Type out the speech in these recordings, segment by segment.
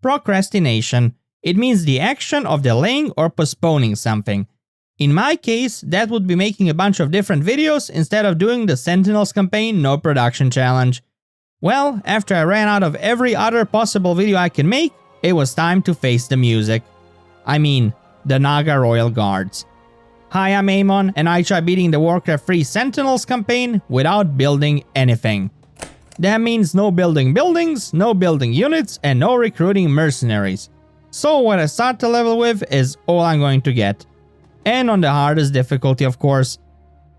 procrastination. It means the action of delaying or postponing something. In my case, that would be making a bunch of different videos instead of doing the Sentinels campaign no production challenge. Well, after I ran out of every other possible video I can make, it was time to face the music. I mean, the Naga Royal Guards. Hi, I'm Amon, and I try beating the Warcraft 3 Sentinels campaign without building anything. That means no building buildings, no building units, and no recruiting mercenaries. So what I start the level with is all I'm going to get. And on the hardest difficulty, of course.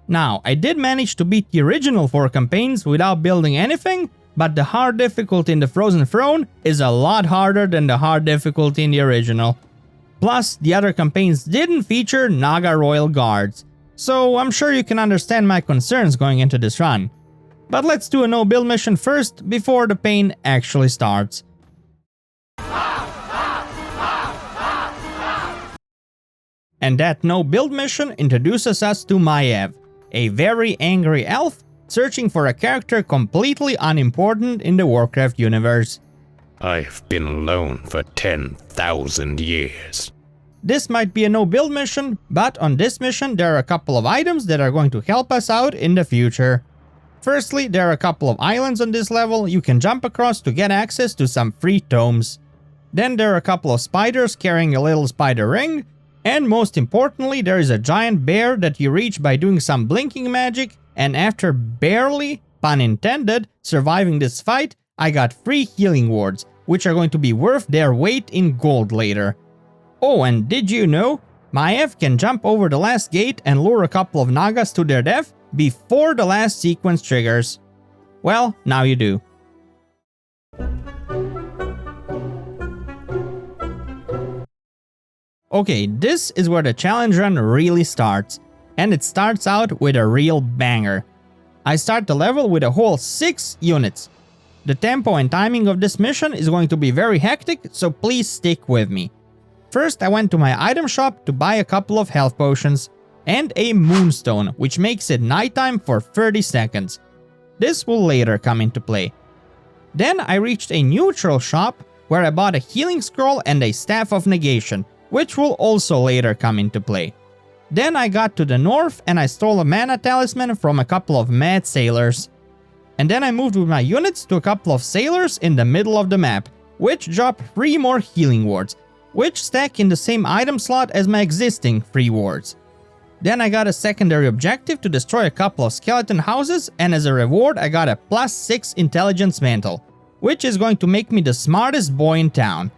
Now, I did manage to beat the original 4 campaigns without building anything, but the hard difficulty in the Frozen Throne is a lot harder than the hard difficulty in the original. Plus, the other campaigns didn't feature Naga Royal Guards, so I'm sure you can understand my concerns going into this run. But let's do a no-build mission first, before the pain actually starts. And that no-build mission introduces us to Maiev, a very angry elf searching for a character completely unimportant in the Warcraft universe. I've been alone for 10,000 years. This might be a no-build mission, but on this mission there are a couple of items that are going to help us out in the future. Firstly, there are a couple of islands on this level you can jump across to get access to some free tomes. Then there are a couple of spiders carrying a little spider ring, and most importantly there is a giant bear that you reach by doing some blinking magic, and after barely, pun intended, surviving this fight, I got free healing wards, which are going to be worth their weight in gold later. Oh, and did you know? Maiev can jump over the last gate and lure a couple of Nagas to their death before the last sequence triggers. Well, now you do. Okay, this is where the challenge run really starts, and it starts out with a real banger. I start the level with a whole 6 units. The tempo and timing of this mission is going to be very hectic, so please stick with me. First, I went to my item shop to buy a couple of health potions, and a moonstone, which makes it nighttime for 30 seconds. This will later come into play. Then I reached a neutral shop, where I bought a healing scroll and a staff of negation, which will also later come into play. Then I got to the north and I stole a mana talisman from a couple of mad sailors. And then I moved with my units to a couple of sailors in the middle of the map, which drop 3 more healing wards, which stack in the same item slot as my existing free wards. Then I got a secondary objective to destroy a couple of skeleton houses, and as a reward I got a +6 intelligence mantle, which is going to make me the smartest boy in town.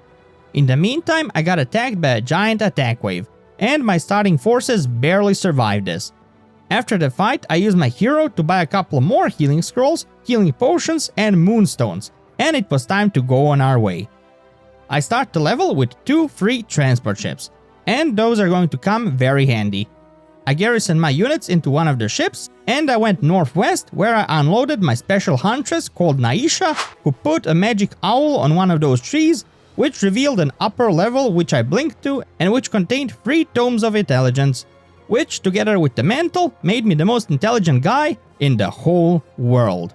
In the meantime, I got attacked by a giant attack wave, and my starting forces barely survived this. After the fight, I used my hero to buy a couple more healing scrolls, healing potions, and moonstones, and it was time to go on our way. I start the level with 2 free transport ships, and those are going to come very handy. I garrisoned my units into one of the ships, and I went northwest where I unloaded my special huntress called Naisha, who put a magic owl on one of those trees, which revealed an upper level which I blinked to and which contained 3 tomes of intelligence, which together with the mantle made me the most intelligent guy in the whole world.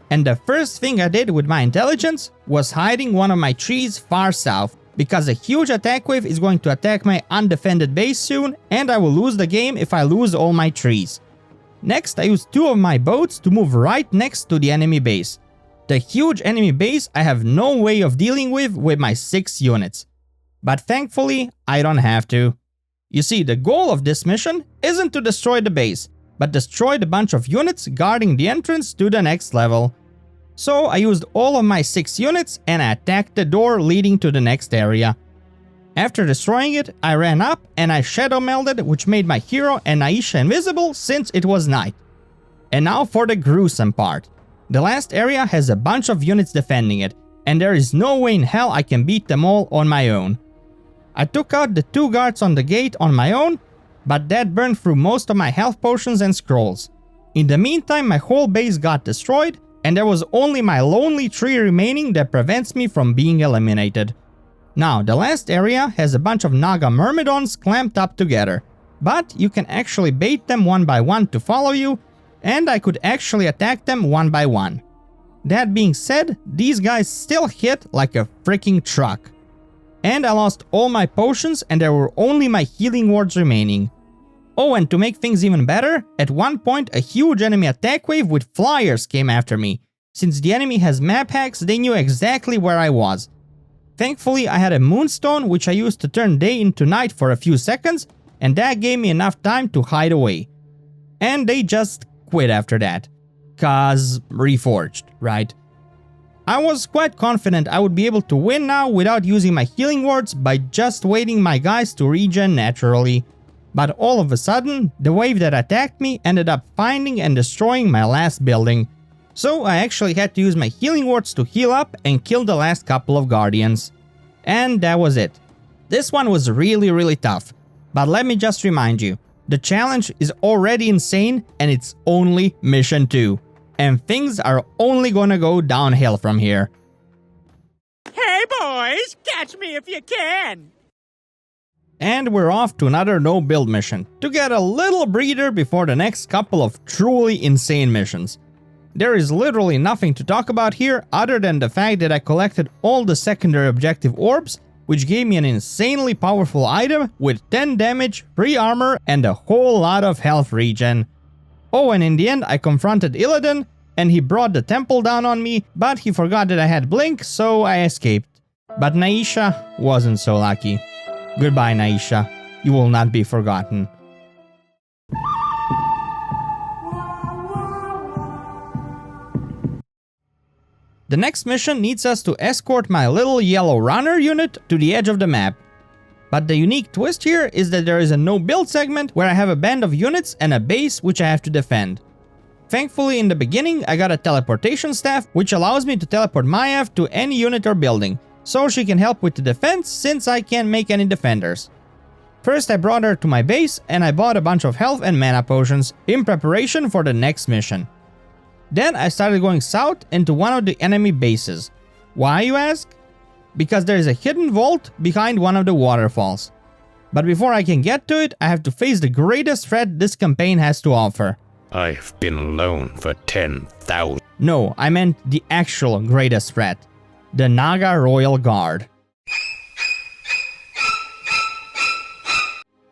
And the first thing I did with my intelligence was hiding one of my trees far south, because a huge attack wave is going to attack my undefended base soon, and I will lose the game if I lose all my trees. Next, I used 2 of my boats to move right next to the enemy base. The huge enemy base I have no way of dealing with my 6 units. But thankfully, I don't have to. You see, the goal of this mission isn't to destroy the base, but destroy the bunch of units guarding the entrance to the next level. So I used all of my 6 units and I attacked the door leading to the next area. After destroying it, I ran up and I shadow melded, which made my hero and Naisha invisible since it was night. And now for the gruesome part. The last area has a bunch of units defending it, and there is no way in hell I can beat them all on my own. I took out the 2 guards on the gate on my own, but that burned through most of my health potions and scrolls. In the meantime, my whole base got destroyed, and there was only my lonely tree remaining that prevents me from being eliminated. Now, the last area has a bunch of Naga Myrmidons clamped up together, but you can actually bait them one by one to follow you, and I could actually attack them one by one. That being said, these guys still hit like a freaking truck. And I lost all my potions and there were only my healing wards remaining. Oh, and to make things even better, at one point a huge enemy attack wave with flyers came after me. Since the enemy has map hacks, they knew exactly where I was. Thankfully, I had a moonstone which I used to turn day into night for a few seconds, and that gave me enough time to hide away. And they just quit after that. 'Cause reforged, right? I was quite confident I would be able to win now without using my healing wards by just waiting my guys to regen naturally. But all of a sudden, the wave that attacked me ended up finding and destroying my last building. So I actually had to use my healing wards to heal up and kill the last couple of guardians. And that was it. This one was really tough. But let me just remind you, the challenge is already insane and it's only mission 2. And things are only gonna go downhill from here. Hey boys, catch me if you can! And we're off to another no build mission, to get a little breather before the next couple of truly insane missions. There is literally nothing to talk about here other than the fact that I collected all the secondary objective orbs, which gave me an insanely powerful item with 10 damage, free armor, and a whole lot of health regen. Oh, and in the end I confronted Illidan, and he brought the temple down on me, but he forgot that I had blink, so I escaped. But Naisha wasn't so lucky. Goodbye, Naisha. You will not be forgotten. The next mission needs us to escort my little yellow runner unit to the edge of the map. But the unique twist here is that there is a no build segment where I have a band of units and a base which I have to defend. Thankfully, in the beginning I got a teleportation staff which allows me to teleport Maiev to any unit or building, so she can help with the defense since I can't make any defenders. First I brought her to my base and I bought a bunch of health and mana potions in preparation for the next mission. Then I started going south into one of the enemy bases. Why, you ask? Because there is a hidden vault behind one of the waterfalls. But before I can get to it, I have to face the greatest threat this campaign has to offer. I've been alone for 10,000. No, I meant the actual greatest threat. The Naga Royal Guard.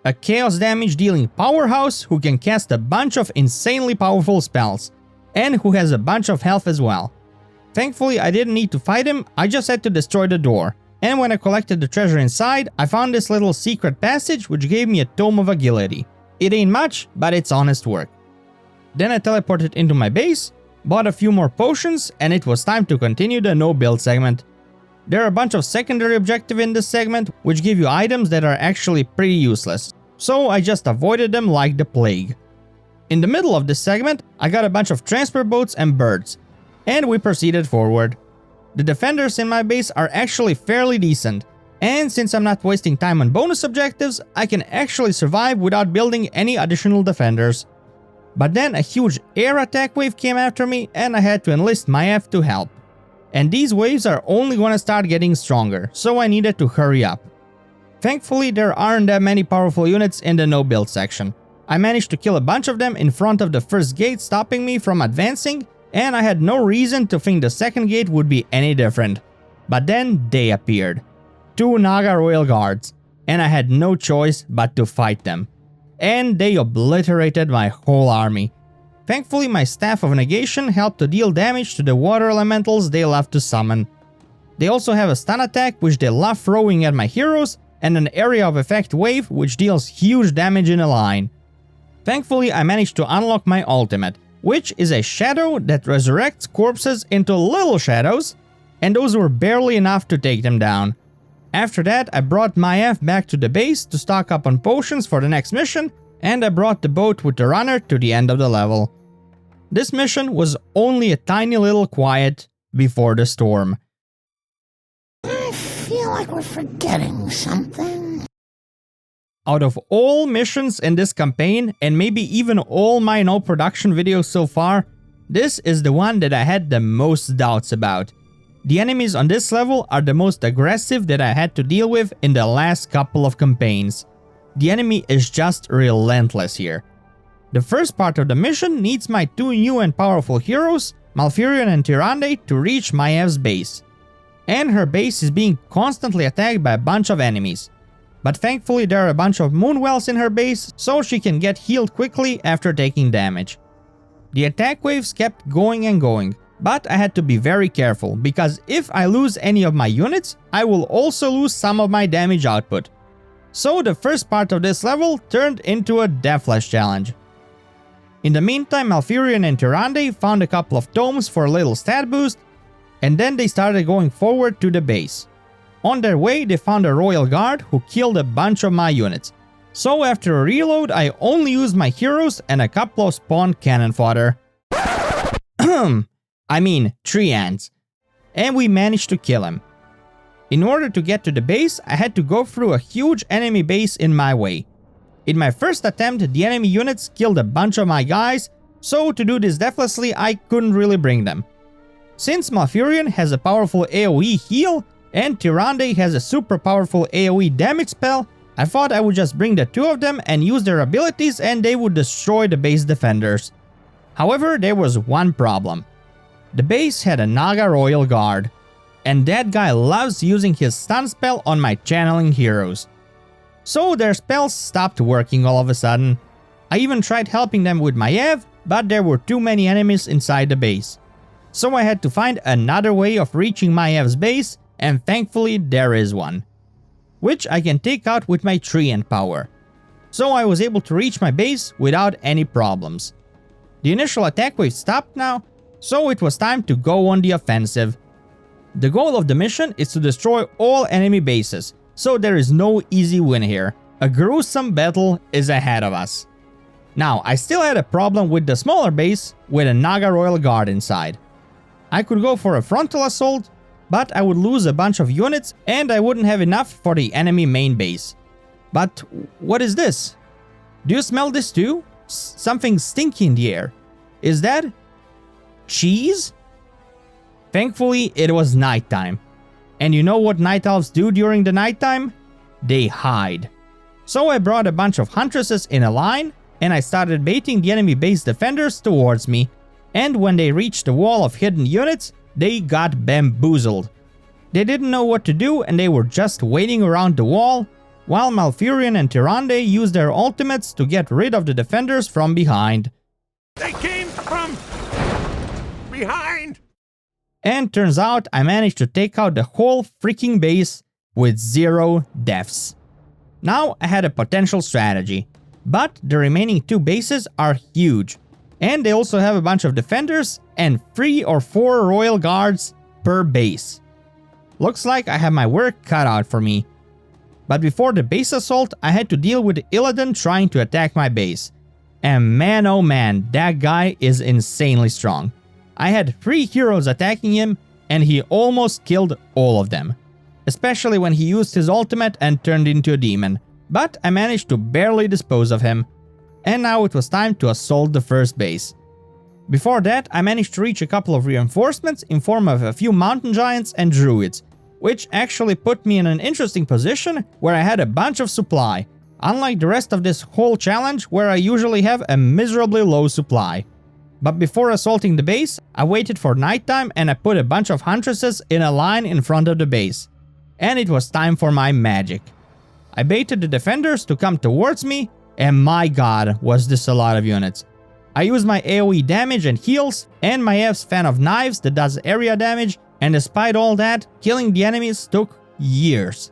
A chaos damage dealing powerhouse who can cast a bunch of insanely powerful spells, and who has a bunch of health as well. Thankfully I didn't need to fight him, I just had to destroy the door. And when I collected the treasure inside, I found this little secret passage which gave me a Tome of Agility. It ain't much, but it's honest work. Then I teleported into my base, bought a few more potions, and it was time to continue the no build segment. There are a bunch of secondary objectives in this segment which give you items that are actually pretty useless, so I just avoided them like the plague. In the middle of this segment, I got a bunch of transfer boats and birds, and we proceeded forward. The defenders in my base are actually fairly decent, and since I'm not wasting time on bonus objectives, I can actually survive without building any additional defenders. But then a huge air attack wave came after me and I had to enlist Maiev to help. And these waves are only gonna start getting stronger, so I needed to hurry up. Thankfully, there aren't that many powerful units in the no build section. I managed to kill a bunch of them in front of the first gate, stopping me from advancing, and I had no reason to think the second gate would be any different. But then they appeared. 2 Naga Royal Guards, and I had no choice but to fight them. And they obliterated my whole army. Thankfully, my Staff of Negation helped to deal damage to the water elementals they love to summon. They also have a stun attack which they love throwing at my heroes, and an area of effect wave which deals huge damage in a line. Thankfully, I managed to unlock my ultimate, which is a shadow that resurrects corpses into little shadows, and those were barely enough to take them down. After that, I brought Maiev back to the base to stock up on potions for the next mission, and I brought the boat with the runner to the end of the level. This mission was only a tiny little quiet before the storm. I feel like we're forgetting something. Out of all missions in this campaign, and maybe even all my no production videos so far, this is the one that I had the most doubts about. The enemies on this level are the most aggressive that I had to deal with in the last couple of campaigns. The enemy is just relentless here. The first part of the mission needs my 2 new and powerful heroes, Malfurion and Tyrande to reach Maev's base. And her base is being constantly attacked by a bunch of enemies. But thankfully there are a bunch of moonwells in her base, so she can get healed quickly after taking damage. The attack waves kept going and going, but I had to be very careful, because if I lose any of my units, I will also lose some of my damage output. So the first part of this level turned into a Deathless challenge. In the meantime, Malfurion and Tyrande found a couple of tomes for a little stat boost, and then they started going forward to the base. On their way, they found a royal guard who killed a bunch of my units. So after a reload, I only used my heroes and a couple of spawned cannon fodder. I mean, treants. And we managed to kill him. In order to get to the base, I had to go through a huge enemy base in my way. In my first attempt, the enemy units killed a bunch of my guys, so to do this deathlessly, I couldn't really bring them. Since Malfurion has a powerful AoE heal, and Tyrande has a super powerful AoE damage spell, I thought I would just bring the two of them and use their abilities and they would destroy the base defenders. However, there was one problem. The base had a Naga Royal Guard, and that guy loves using his stun spell on my channeling heroes. So their spells stopped working all of a sudden. I even tried helping them with Maiev, but there were too many enemies inside the base. So I had to find another way of reaching Maiev's base, and thankfully there is one, which I can take out with my treant power. So I was able to reach my base without any problems. The initial attack wave stopped now, so it was time to go on the offensive. The goal of the mission is to destroy all enemy bases, so there is no easy win here. A gruesome battle is ahead of us. Now, I still had a problem with the smaller base with a Naga Royal Guard inside. I could go for a frontal assault, but I would lose a bunch of units and I wouldn't have enough for the enemy main base. But what is this? Do you smell this too? Something stinky in the air. Is that cheese? Thankfully, it was nighttime. And you know what night elves do during the nighttime? They hide. So I brought a bunch of huntresses in a line and I started baiting the enemy base defenders towards me. And when they reached the wall of hidden units, they got bamboozled. They didn't know what to do and they were just waiting around the wall, while Malfurion and Tyrande used their ultimates to get rid of the defenders from behind. They came from behind! And turns out I managed to take out the whole freaking base with 0 deaths. Now I had a potential strategy, but the remaining 2 bases are huge. And they also have a bunch of defenders and 3 or 4 royal guards per base. Looks like I have my work cut out for me. But before the base assault, I had to deal with Illidan trying to attack my base. And man oh man, that guy is insanely strong. I had 3 heroes attacking him and he almost killed all of them. Especially when he used his ultimate and turned into a demon. But I managed to barely dispose of him. And now it was time to assault the first base. Before that, I managed to reach a couple of reinforcements in form of a few mountain giants and druids, which actually put me in an interesting position where I had a bunch of supply, unlike the rest of this whole challenge where I usually have a miserably low supply. But before assaulting the base, I waited for nighttime and I put a bunch of huntresses in a line in front of the base. And it was time for my magic. I baited the defenders to come towards me, and my god, was this a lot of units. I used my AoE damage and heals, and Maev's fan of knives that does area damage, and despite all that, killing the enemies took years.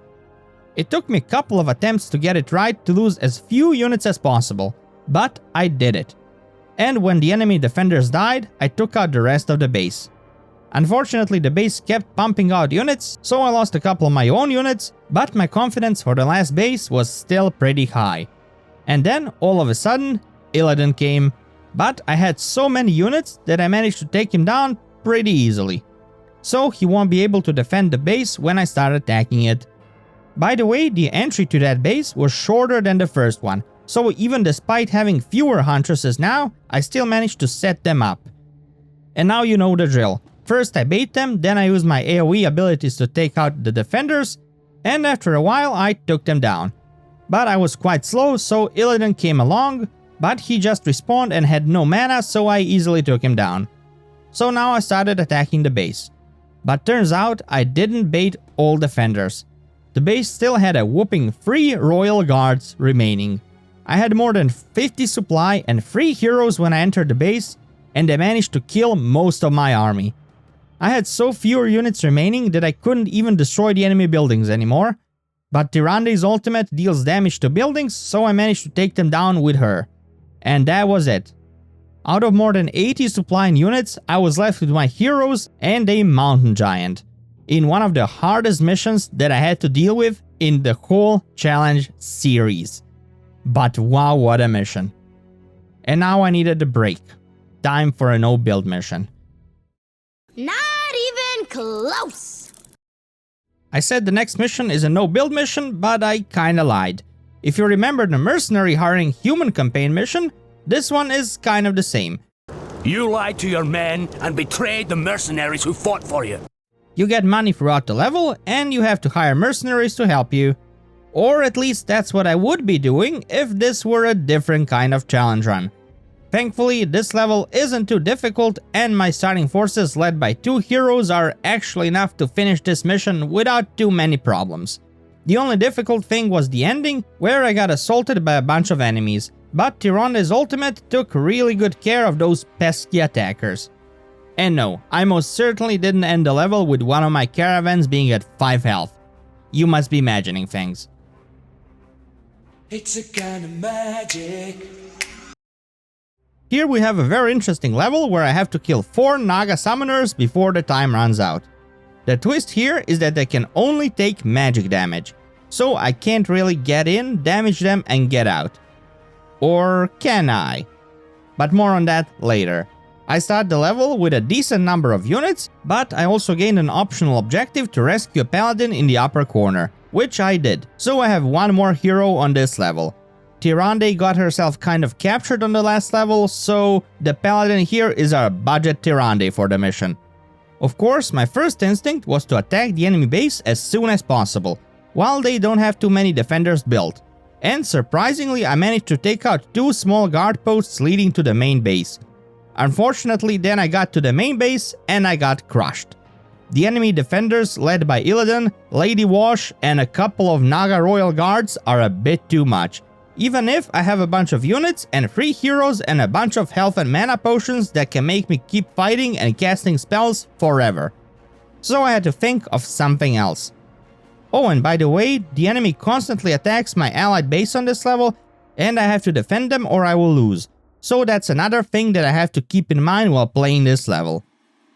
It took me a couple of attempts to get it right to lose as few units as possible, but I did it. And when the enemy defenders died, I took out the rest of the base. Unfortunately, the base kept pumping out units, so I lost a couple of my own units, but my confidence for the last base was still pretty high. And then, all of a sudden, Illidan came, but I had so many units that I managed to take him down pretty easily. So he won't be able to defend the base when I start attacking it. By the way, the entry to that base was shorter than the first one, so even despite having fewer huntresses now, I still managed to set them up. And now you know the drill. First I bait them, then I use my AoE abilities to take out the defenders, and after a while I took them down. But I was quite slow, so Illidan came along, but he just respawned and had no mana, so I easily took him down. So now I started attacking the base. But turns out I didn't bait all defenders. The base still had a whopping 3 royal guards remaining. I had more than 50 supply and 3 heroes when I entered the base, and they managed to kill most of my army. I had so few units remaining that I couldn't even destroy the enemy buildings anymore, but Tyrande's ultimate deals damage to buildings, so I managed to take them down with her. And that was it. Out of more than 80 supply units, I was left with my heroes and a mountain giant, in one of the hardest missions that I had to deal with in the whole challenge series. But wow, what a mission. And now I needed a break. Time for a no-build mission. Not even close! I said the next mission is a no-build mission, but I kinda lied. If you remember the mercenary hiring human campaign mission, this one is kind of the same. You lied to your men and betrayed the mercenaries who fought for you. You get money throughout the level, and you have to hire mercenaries to help you. Or at least that's what I would be doing if this were a different kind of challenge run. Thankfully, this level isn't too difficult, and my starting forces led by 2 heroes are actually enough to finish this mission without too many problems. The only difficult thing was the ending, where I got assaulted by a bunch of enemies, but Tyrande's ultimate took really good care of those pesky attackers. And no, I most certainly didn't end the level with one of my caravans being at 5 health. You must be imagining things. It's a kind of magic. Here we have a very interesting level where I have to kill 4 Naga summoners before the time runs out. The twist here is that they can only take magic damage, so I can't really get in, damage them and get out. Or can I? But more on that later. I start the level with a decent number of units, but I also gained an optional objective to rescue a paladin in the upper corner, which I did, so I have 1 more hero on this level. Tyrande got herself kind of captured on the last level, so the paladin here is our budget Tyrande for the mission. Of course, my first instinct was to attack the enemy base as soon as possible, while they don't have too many defenders built. And surprisingly, I managed to take out 2 small guard posts leading to the main base. Unfortunately, then I got to the main base and I got crushed. The enemy defenders led by Illidan, Lady Wash and a couple of Naga royal guards are a bit too much. Even if I have a bunch of units and 3 heroes and a bunch of health and mana potions that can make me keep fighting and casting spells forever. So I had to think of something else. Oh, and by the way, the enemy constantly attacks my allied base on this level, and I have to defend them or I will lose. So that's another thing that I have to keep in mind while playing this level.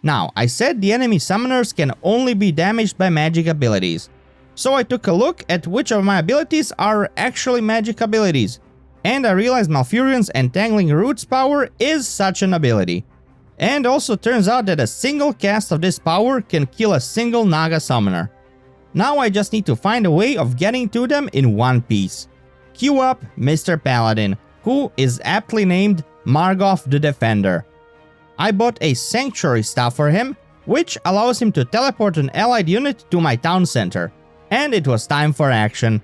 Now, I said the enemy summoners can only be damaged by magic abilities. So I took a look at which of my abilities are actually magic abilities, and I realized Malfurion's Entangling Roots power is such an ability. And also turns out that a single cast of this power can kill a single Naga summoner. Now I just need to find a way of getting to them in one piece. Queue up Mr. Paladin, who is aptly named Margov the Defender. I bought a Sanctuary Staff for him, which allows him to teleport an allied unit to my town center. And it was time for action.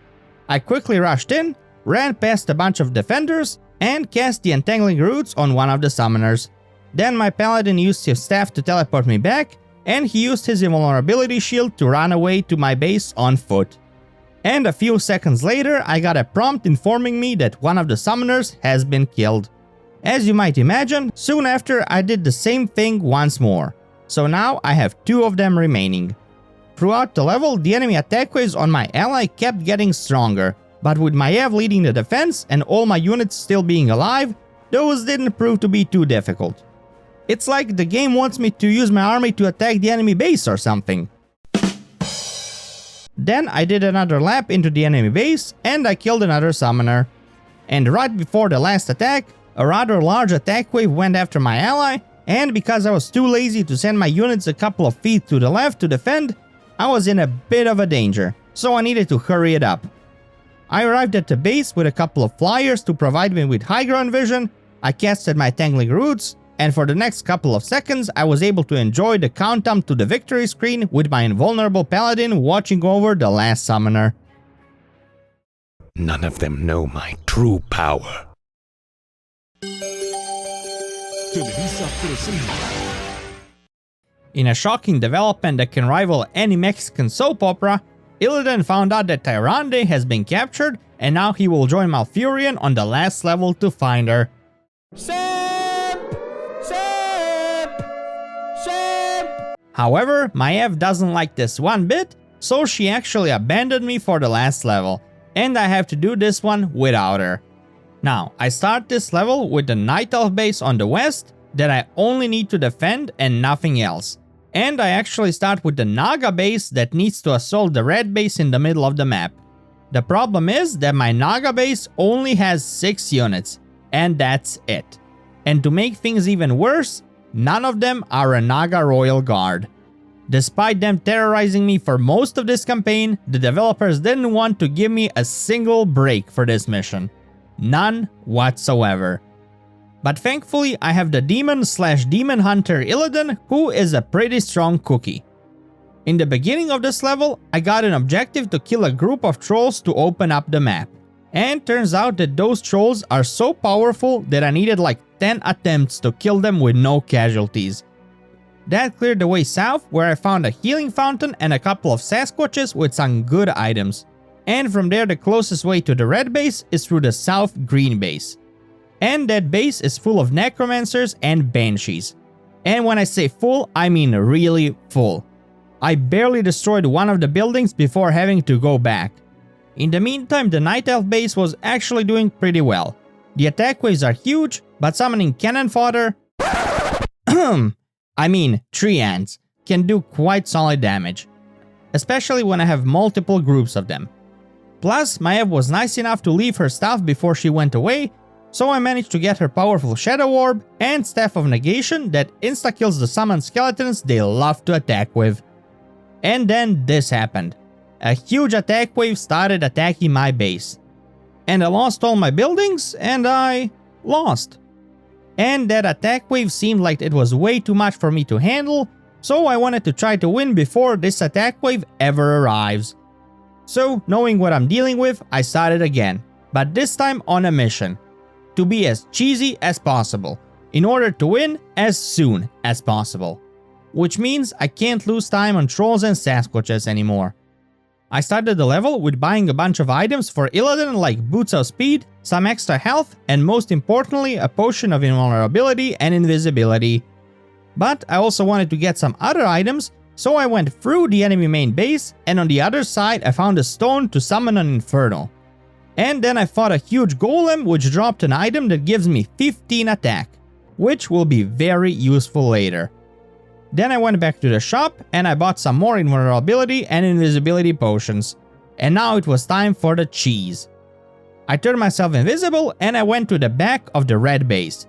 I quickly rushed in, ran past a bunch of defenders, and cast the Entangling Roots on one of the summoners. Then my paladin used his staff to teleport me back, and he used his invulnerability shield to run away to my base on foot. And a few seconds later, I got a prompt informing me that one of the summoners has been killed. As you might imagine, soon after I did the same thing once more. So now I have 2 of them remaining. Throughout the level, the enemy attack waves on my ally kept getting stronger, but with Maiev leading the defense and all my units still being alive, those didn't prove to be too difficult. It's like the game wants me to use my army to attack the enemy base or something. Then I did another lap into the enemy base and I killed another summoner. And right before the last attack, a rather large attack wave went after my ally, and because I was too lazy to send my units a couple of feet to the left to defend, I was in a bit of a danger, so I needed to hurry it up. I arrived at the base with a couple of flyers to provide me with high ground vision, I casted my Entangling Roots, and for the next couple of seconds I was able to enjoy the countdown to the victory screen with my invulnerable paladin watching over the last summoner. None of them know my true power. In a shocking development that can rival any Mexican soap opera, Illidan found out that Tyrande has been captured, and now he will join Malfurion on the last level to find her. However, Maiev doesn't like this one bit, so she actually abandoned me for the last level, and I have to do this one without her. Now, I start this level with the Night Elf base on the west that I only need to defend and nothing else. And I actually start with the Naga base that needs to assault the red base in the middle of the map. The problem is that my Naga base only has 6 units, and that's it. And to make things even worse, none of them are a Naga Royal Guard. Despite them terrorizing me for most of this campaign, the developers didn't want to give me a single break for this mission. None whatsoever. But thankfully, I have the demon/demon hunter Illidan, who is a pretty strong cookie. In the beginning of this level, I got an objective to kill a group of trolls to open up the map. And turns out that those trolls are so powerful that I needed like 10 attempts to kill them with no casualties. That cleared the way south, where I found a healing fountain and a couple of Sasquatches with some good items. And from there, the closest way to the red base is through the south green base. And that base is full of necromancers and banshees. And when I say full, I mean really full. I barely destroyed one of the buildings before having to go back. In the meantime, the Night Elf base was actually doing pretty well. The attack waves are huge, but summoning cannon fodder I mean tree ants can do quite solid damage. Especially when I have multiple groups of them. Plus, Maiev was nice enough to leave her stuff before she went away, so I managed to get her powerful Shadow Orb and Staff of Negation that insta-kills the summoned skeletons they love to attack with. And then this happened. A huge attack wave started attacking my base. And I lost all my buildings, and I lost. And that attack wave seemed like it was way too much for me to handle, so I wanted to try to win before this attack wave ever arrives. So, knowing what I'm dealing with, I started again, but this time on a mission. To be as cheesy as possible, in order to win as soon as possible. Which means I can't lose time on trolls and Sasquatches anymore. I started the level with buying a bunch of items for Illidan like boots of speed, some extra health, and most importantly a potion of invulnerability and invisibility. But I also wanted to get some other items, so I went through the enemy main base, and on the other side I found a stone to summon an Inferno. And then I fought a huge golem which dropped an item that gives me 15 attack, which will be very useful later. Then I went back to the shop and I bought some more invulnerability and invisibility potions. And now it was time for the cheese. I turned myself invisible and I went to the back of the red base.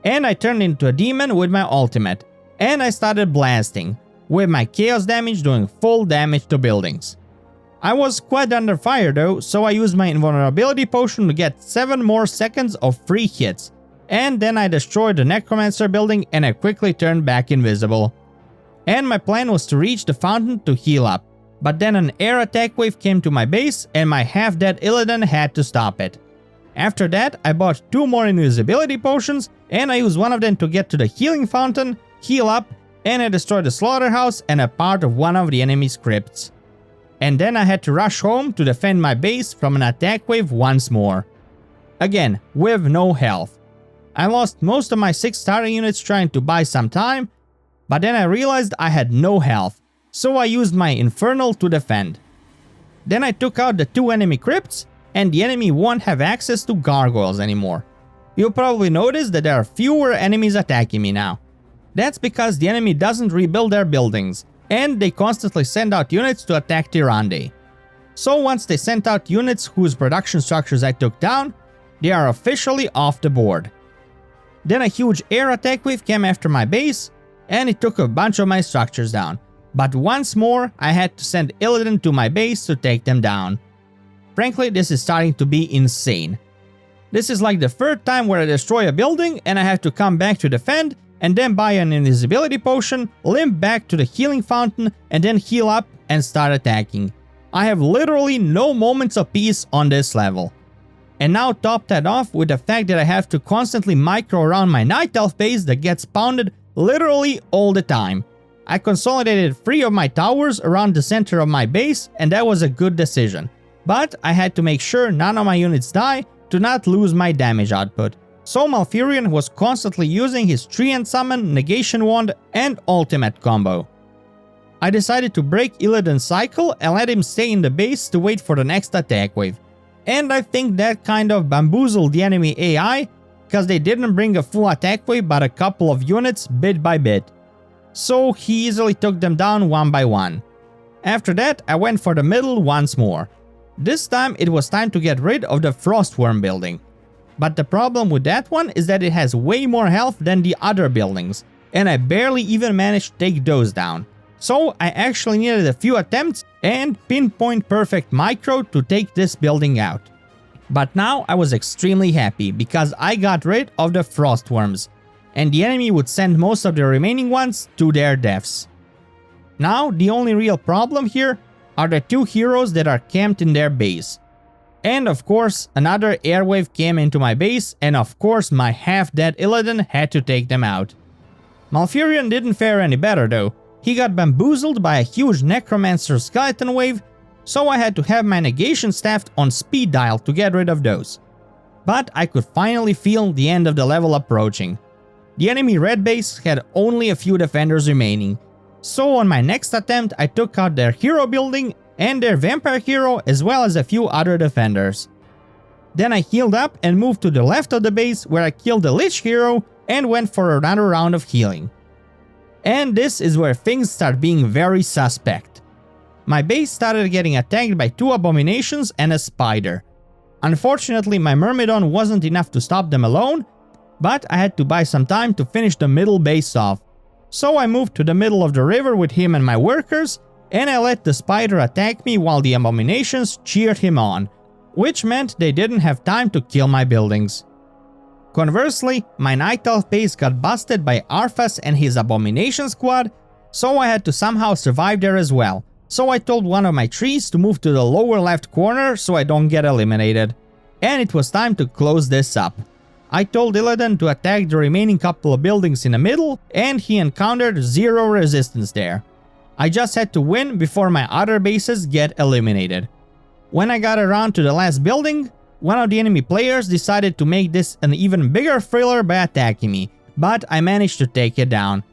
And I turned into a demon with my ultimate. And I started blasting, with my chaos damage doing full damage to buildings. I was quite under fire though, so I used my invulnerability potion to get 7 more seconds of free hits. And then I destroyed the necromancer building and I quickly turned back invisible. And my plan was to reach the fountain to heal up. But then an air attack wave came to my base and my half-dead Illidan had to stop it. After that, I bought 2 more invisibility potions and I used one of them to get to the healing fountain, heal up, and I destroyed the slaughterhouse and a part of one of the enemy's crypts. And then I had to rush home to defend my base from an attack wave once more. Again, with no health. I lost most of my 6 starter units trying to buy some time, but then I realized I had no health, so I used my Infernal to defend. Then I took out the 2 enemy crypts, and the enemy won't have access to gargoyles anymore. You'll probably notice that there are fewer enemies attacking me now. That's because the enemy doesn't rebuild their buildings, and they constantly send out units to attack Tyrande. So once they sent out units whose production structures I took down, they are officially off the board. Then a huge air attack wave came after my base, and it took a bunch of my structures down. But once more, I had to send Illidan to my base to take them down. Frankly, this is starting to be insane. This is like the 3rd time where I destroy a building and I have to come back to defend, and then buy an invisibility potion, limp back to the healing fountain, and then heal up and start attacking. I have literally no moments of peace on this level. And now top that off with the fact that I have to constantly micro around my Night Elf base that gets pounded literally all the time. I consolidated 3 of my towers around the center of my base, and that was a good decision. But I had to make sure none of my units die to not lose my damage output. So Malfurion was constantly using his Treant Summon, Negation Wand, and Ultimate combo. I decided to break Illidan's cycle and let him stay in the base to wait for the next attack wave. And I think that kind of bamboozled the enemy AI, because they didn't bring a full attack wave but a couple of units bit by bit. So he easily took them down one by one. After that, I went for the middle once more. This time it was time to get rid of the Frostworm building. But the problem with that one is that it has way more health than the other buildings, and I barely even managed to take those down. So I actually needed a few attempts and pinpoint perfect micro to take this building out. But now I was extremely happy because I got rid of the Frostworms, and the enemy would send most of the remaining ones to their deaths. Now the only real problem here are the 2 heroes that are camped in their base. And of course another airwave came into my base, and of course my half-dead Illidan had to take them out. Malfurion didn't fare any better though. He got bamboozled by a huge Necromancer skeleton wave, so I had to have my negation staffed on speed dial to get rid of those. But I could finally feel the end of the level approaching. The enemy red base had only a few defenders remaining, so on my next attempt I took out their hero building and their vampire hero as well as a few other defenders. Then I healed up and moved to the left of the base where I killed the Lich hero and went for another round of healing. And this is where things start being very suspect. My base started getting attacked by 2 abominations and a spider. Unfortunately, my Myrmidon wasn't enough to stop them alone, but I had to buy some time to finish the middle base off. So I moved to the middle of the river with him and my workers, and I let the spider attack me while the abominations cheered him on, which meant they didn't have time to kill my buildings. Conversely, my Night Elf base got busted by Arthas and his abomination squad, so I had to somehow survive there as well. So I told one of my trees to move to the lower left corner so I don't get eliminated. And it was time to close this up. I told Illidan to attack the remaining couple of buildings in the middle, and he encountered 0 resistance there. I just had to win before my other bases get eliminated. When I got around to the last building, one of the enemy players decided to make this an even bigger thriller by attacking me, but I managed to take it down.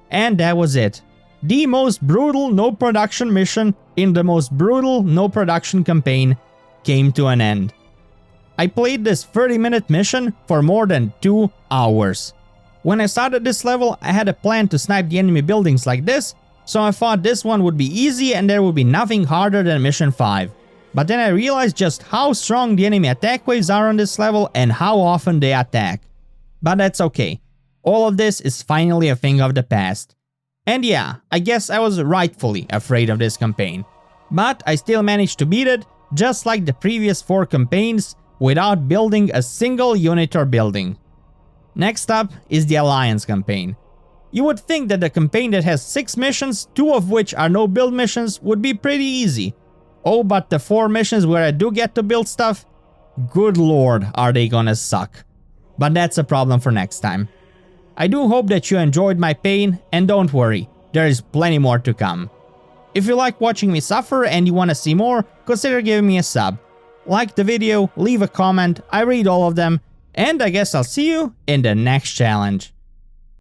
And that was it. The most brutal no production mission in the most brutal no production campaign came to an end. I played this 30-minute mission for more than 2 hours. When I started this level, I had a plan to snipe the enemy buildings like this, so I thought this one would be easy and there would be nothing harder than mission 5. But then I realized just how strong the enemy attack waves are on this level and how often they attack. But that's okay. All of this is finally a thing of the past. And yeah, I guess I was rightfully afraid of this campaign. But I still managed to beat it, just like the previous 4 campaigns, without building a single unit or building. Next up is the Alliance campaign. You would think that the campaign that has 6 missions, 2 of which are no build missions, would be pretty easy. Oh, but the 4 missions where I do get to build stuff, good lord, are they gonna suck. But that's a problem for next time. I do hope that you enjoyed my pain, and don't worry, there is plenty more to come. If you like watching me suffer and you wanna see more, consider giving me a sub. Like the video, leave a comment, I read all of them, and I guess I'll see you in the next challenge.